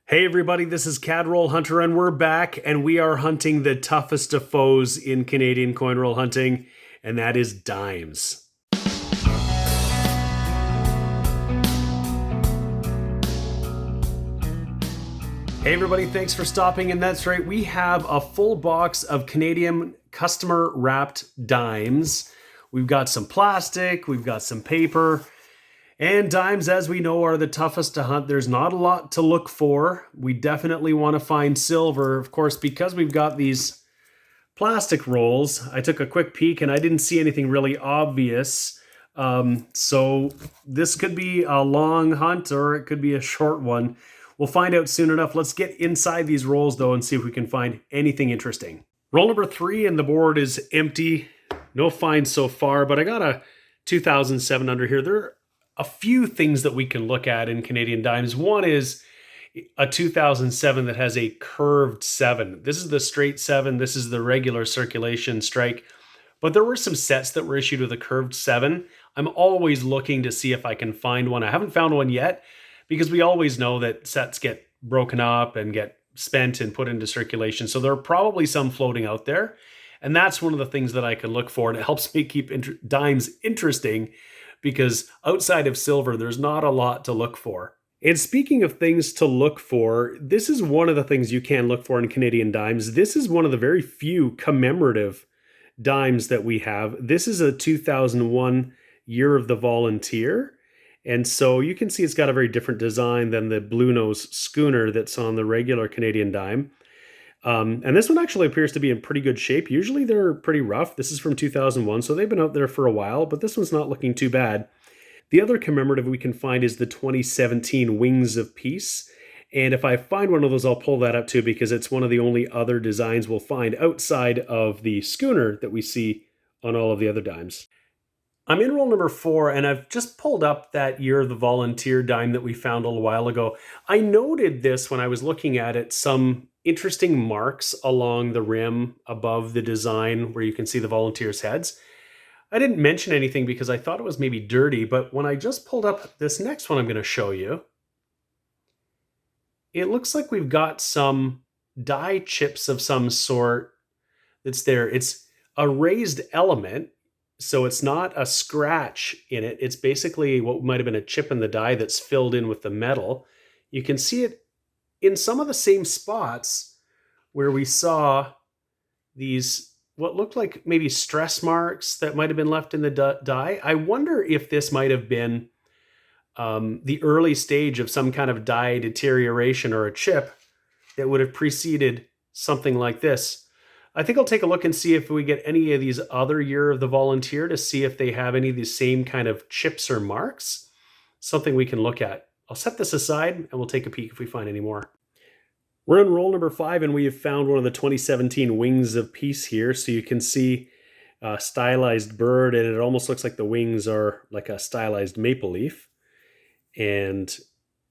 Hey everybody, this is Cadroll Hunter and we're back and we are hunting the toughest of foes in Canadian coin roll hunting, and that is dimes. Hey everybody, thanks for stopping, and that's right, we have a full box of Canadian customer wrapped dimes. We've got some plastic, we've got some paper. And dimes, as we know, are the toughest to hunt. There's not a lot to look for. We definitely want to find silver. Of course, because we've got these plastic rolls, I took a quick peek and I didn't see anything really obvious. So this could be a long hunt or it could be a short one. We'll find out soon enough. Let's get inside these rolls though and see if we can find anything interesting. Roll number 3 and the board is empty. No finds so far, but I got a 2007 under here. There a few things that we can look at in Canadian dimes. One is a 2007 that has a curved 7. This is the straight 7. This is the regular circulation strike. But there were some sets that were issued with a curved 7. I'm always looking to see if I can find one. I haven't found one yet because we always know that sets get broken up and get spent and put into circulation. So there are probably some floating out there. And that's one of the things that I can look for. And it helps me keep dimes interesting, because outside of silver, there's not a lot to look for. And speaking of things to look for, this is one of the things you can look for in Canadian dimes. This is one of the very few commemorative dimes that we have. This is a 2001 Year of the Volunteer. And so you can see it's got a very different design than the Blue Nose schooner that's on the regular Canadian dime. And this one actually appears to be in pretty good shape. Usually they're pretty rough. This is from 2001, so they've been out there for a while, but this one's not looking too bad. The other commemorative we can find is the 2017 Wings of Peace. And if I find one of those, I'll pull that up too, because it's one of the only other designs we'll find outside of the schooner that we see on all of the other dimes. I'm in roll number 4, and I've just pulled up that Year of the Volunteer dime that we found a little while ago. I noted this when I was looking at it, some interesting marks along the rim above the design where you can see the volunteers' heads. I didn't mention anything because I thought it was maybe dirty, but when I just pulled up this next one I'm going to show you, it looks like we've got some die chips of some sort that's there. It's a raised element, so it's not a scratch in it. It's basically what might have been a chip in the die that's filled in with the metal. You can see it in some of the same spots where we saw these, what looked like maybe stress marks that might have been left in the die. I wonder if this might have been the early stage of some kind of die deterioration or a chip that would have preceded something like this. I think I'll take a look and see if we get any of these other Year of the Volunteer to see if they have any of these same kind of chips or marks. Something we can look at. I'll set this aside and we'll take a peek if we find any more. We're in roll number 5 and we have found one of the 2017 Wings of Peace here. So you can see a stylized bird, and it almost looks like the wings are like a stylized maple leaf. And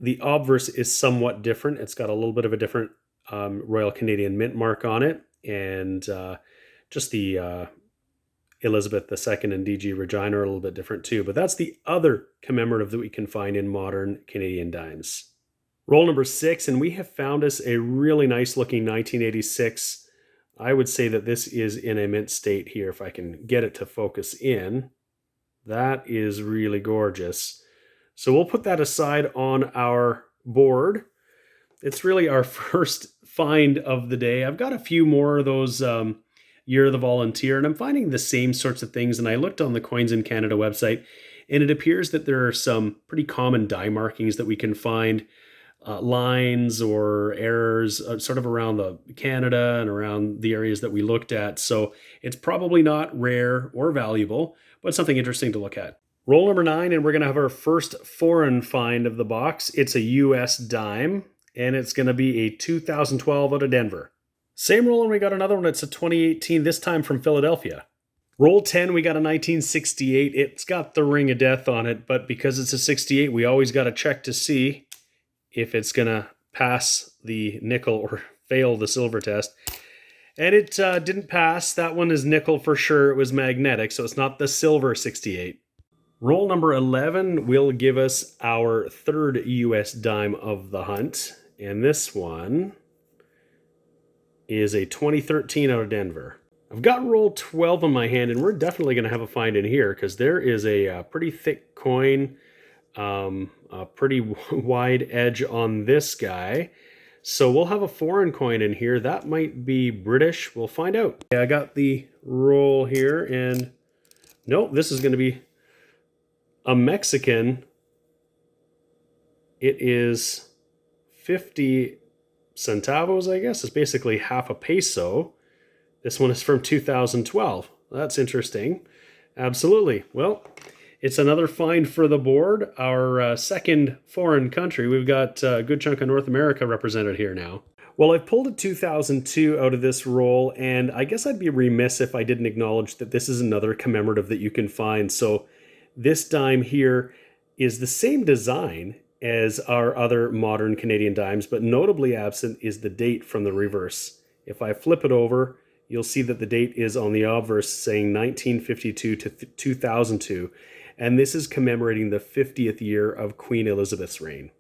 the obverse is somewhat different. It's got a little bit of a different Royal Canadian Mint mark on it. And just the Elizabeth II and DG Regina are a little bit different too. But that's the other commemorative that we can find in modern Canadian dimes. Roll number 6, and we have found us a really nice looking 1986. I would say that this is in a mint state here, if I can get it to focus in. That is really gorgeous. So we'll put that aside on our board. It's really our first find of the day. I've got a few more of those Year of the Volunteer, and I'm finding the same sorts of things. And I looked on the Coins in Canada website, and it appears that there are some pretty common die markings that we can find, lines or errors sort of around the Canada and around the areas that we looked at. So it's probably not rare or valuable, but something interesting to look at. Roll number 9, and we're going to have our first foreign find of the box. It's a US dime, and it's going to be a 2012 out of Denver. Same roll, and we got another one. It's a 2018, this time from Philadelphia. Roll 10, we got a 1968. It's got the Ring of Death on it, but because it's a 68, we always got to check to see if it's going to pass the nickel or fail the silver test. And it didn't pass. That one is nickel for sure. It was magnetic, so it's not the silver 68. Roll number 11 will give us our third US dime of the hunt. And this one is a 2013 out of Denver. I've got roll 12 in my hand, and we're definitely going to have a find in here because there is a pretty thick coin, a pretty wide edge on this guy. So we'll have a foreign coin in here. That might be British. We'll find out. Yeah, I got the roll here, and nope, this is going to be a Mexican. It is 50 centavos, I guess. It's basically half a peso. This one is from 2012. That's interesting. Absolutely. Well, it's another find for the board. Our second foreign country. We've got a good chunk of North America represented here now. Well, I've pulled a 2002 out of this roll, and I guess I'd be remiss if I didn't acknowledge that this is another commemorative that you can find. So this dime here is the same design as our other modern Canadian dimes, but notably absent is the date from the reverse. If I flip it over, you'll see that the date is on the obverse saying 1952 to 2002, and this is commemorating the 50th year of Queen Elizabeth's reign.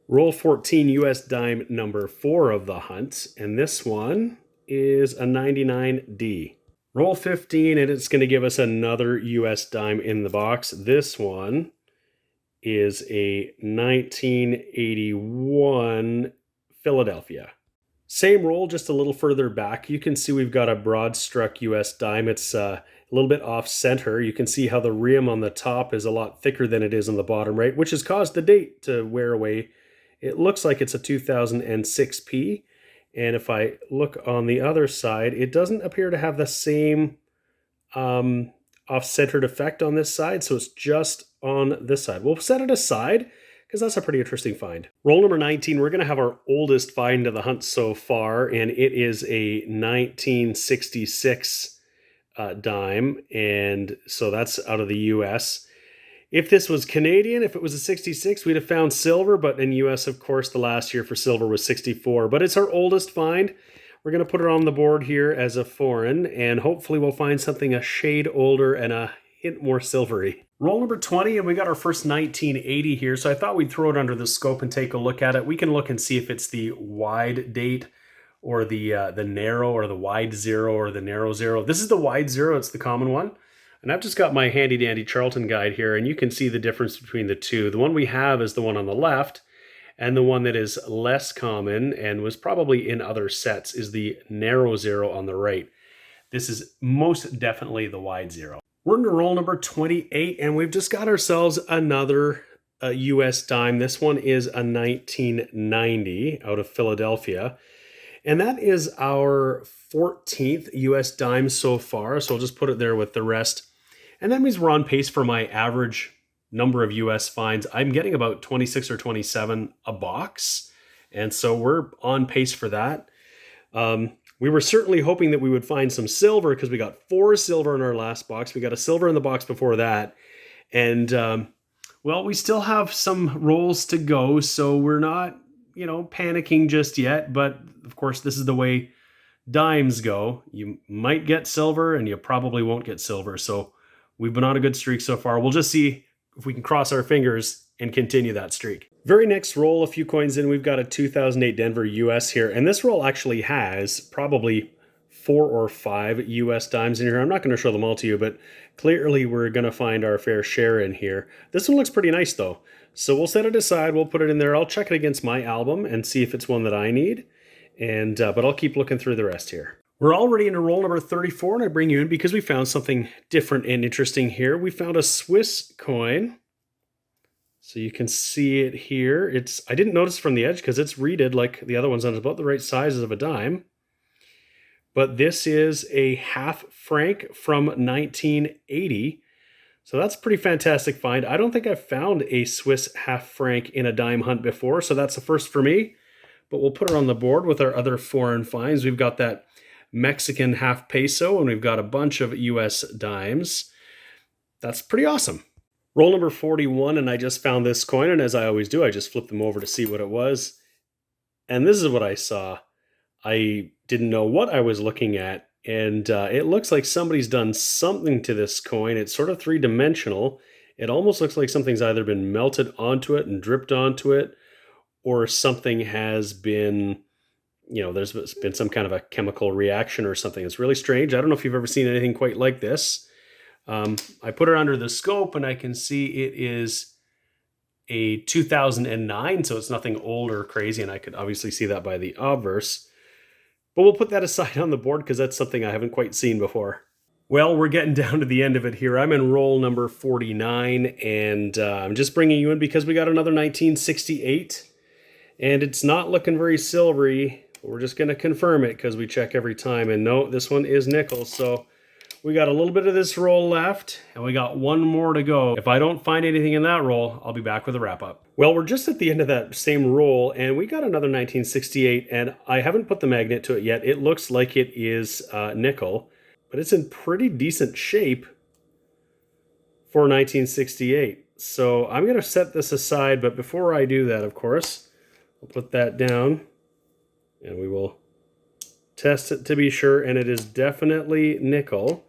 Roll 14, US dime number 4 of the hunt, and this one is a 99D. Roll 15, and it's going to give us another US dime in the box. This one is a 1981 Philadelphia. Same roll, just a little further back. You can see we've got a broad struck US dime. It's a little bit off center. You can see how the rim on the top is a lot thicker than it is on the bottom right, which has caused the date to wear away. It looks like it's a 2006P. And if I look on the other side, it doesn't appear to have the same off-centered effect on this side, so it's just on this side. We'll set it aside because that's a pretty interesting find. Roll number 19, we're going to have our oldest find of the hunt so far, and it is a 1966 dime, and so that's out of the US. If this was Canadian, if it was a 66, we'd have found silver, but in US, of course, the last year for silver was 64, but it's our oldest find. We're going to put it on the board here as a foreign, and hopefully we'll find something a shade older and a hint more silvery. Roll number 20, and we got our first 1980 here, so I thought we'd throw it under the scope and take a look at it. We can look and see if it's the wide date or the narrow or the wide 0 or the narrow 0. This is the wide 0, it's the common one. And I've just got my handy-dandy Charlton guide here, and you can see the difference between the two. The one we have is the one on the left, and the one that is less common and was probably in other sets is the narrow 0 on the right. This is most definitely the wide 0. We're into roll number 28, and we've just got ourselves another US dime. This one is a 1990 out of Philadelphia. And that is our 14th US dime so far. So I'll just put it there with the rest. And that means we're on pace for my average number of US finds. I'm getting about 26 or 27 a box. And so we're on pace for that. We were certainly hoping that we would find some silver because we got 4 silver in our last box. We got a silver in the box before that. And, well, we still have some rolls to go. So we're not, panicking just yet. But, of course, this is the way dimes go. You might get silver and you probably won't get silver. So we've been on a good streak so far. We'll just see if we can cross our fingers and continue that streak. Very next roll, a few coins in, we've got a 2008 Denver US here. And this roll actually has probably 4 or 5 US dimes in here. I'm not going to show them all to you, but clearly we're going to find our fair share in here. This one looks pretty nice though. So we'll set it aside, we'll put it in there. I'll check it against my album and see if it's one that I need. And but I'll keep looking through the rest here. We're already into roll number 34, and I bring you in because we found something different and interesting here. We found a Swiss coin. So you can see it here. I didn't notice from the edge because it's reeded like the other ones, and it's about the right size of a dime. But this is a half franc from 1980. So that's a pretty fantastic find. I don't think I've found a Swiss half franc in a dime hunt before, so that's a first for me. But we'll put it on the board with our other foreign finds. We've got that Mexican half peso, and we've got a bunch of US dimes. That's pretty awesome. Roll number 41, and I just found this coin, and as I always do, I just flipped them over to see what it was. And this is what I saw. I didn't know what I was looking at, and it looks like somebody's done something to this coin. It's sort of three-dimensional. It almost looks like something's either been melted onto it and dripped onto it, or something has been, there's been some kind of a chemical reaction or something. It's really strange. I don't know if you've ever seen anything quite like this. I put it under the scope and I can see it is a 2009, so it's nothing old or crazy, and I could obviously see that by the obverse. But we'll put that aside on the board because that's something I haven't quite seen before. Well, we're getting down to the end of it here. I'm in roll number 49, and I'm just bringing you in because we got another 1968, and it's not looking very silvery. We're just going to confirm it because we check every time, and no, this one is nickel, so we got a little bit of this roll left, and we got one more to go. If I don't find anything in that roll, I'll be back with a wrap-up. Well, we're just at the end of that same roll, and we got another 1968, and I haven't put the magnet to it yet. It looks like it is nickel, but it's in pretty decent shape for 1968. So I'm going to set this aside, but before I do that, of course, I'll put that down, and we will test it to be sure, and it is definitely nickel.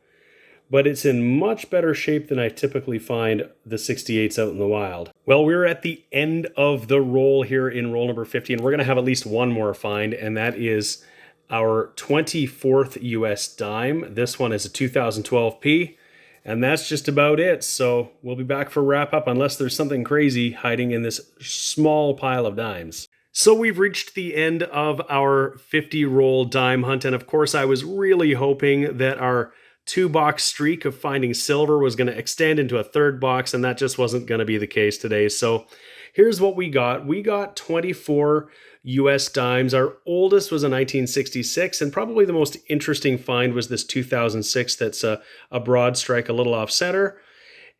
But it's in much better shape than I typically find the 68s out in the wild. Well, we're at the end of the roll here in roll number 50, and we're going to have at least one more find, and that is our 24th US dime. This one is a 2012p, and that's just about it. So we'll be back for wrap up unless there's something crazy hiding in this small pile of dimes. So we've reached the end of our 50 roll dime hunt, and of course I was really hoping that our 2-box streak of finding silver was going to extend into a third box, and that just wasn't going to be the case today. So here's what we got. We got 24 US dimes. Our oldest was a 1966, and probably the most interesting find was this 2006 that's a broad strike, a little off center.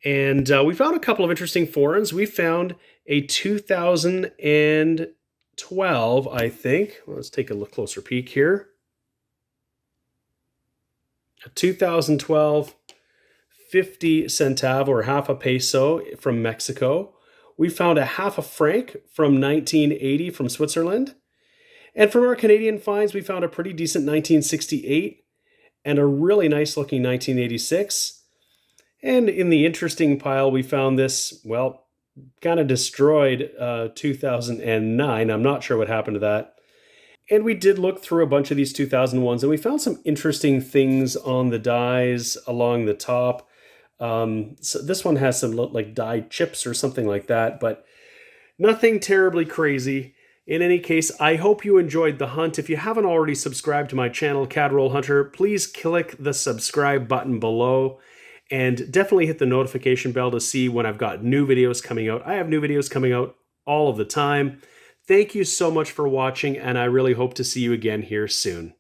And we found a couple of interesting foreigns. We found a 2012, I think. Well, let's take a look closer peek here. A 2012 50 centavo or half a peso from Mexico. We found a half a franc from 1980 from Switzerland. And from our Canadian finds, we found a pretty decent 1968 and a really nice looking 1986. And in the interesting pile, we found this, well, kind of destroyed 2009. I'm not sure what happened to that. And we did look through a bunch of these 2001s, and we found some interesting things on the dies along the top. So this one has some like die chips or something like that, but nothing terribly crazy. In any case, I hope you enjoyed the hunt. If you haven't already subscribed to my channel, Cadroll Hunter, please click the subscribe button below, and definitely hit the notification bell to see when I've got new videos coming out. I have new videos coming out all of the time. Thank you so much for watching, and I really hope to see you again here soon.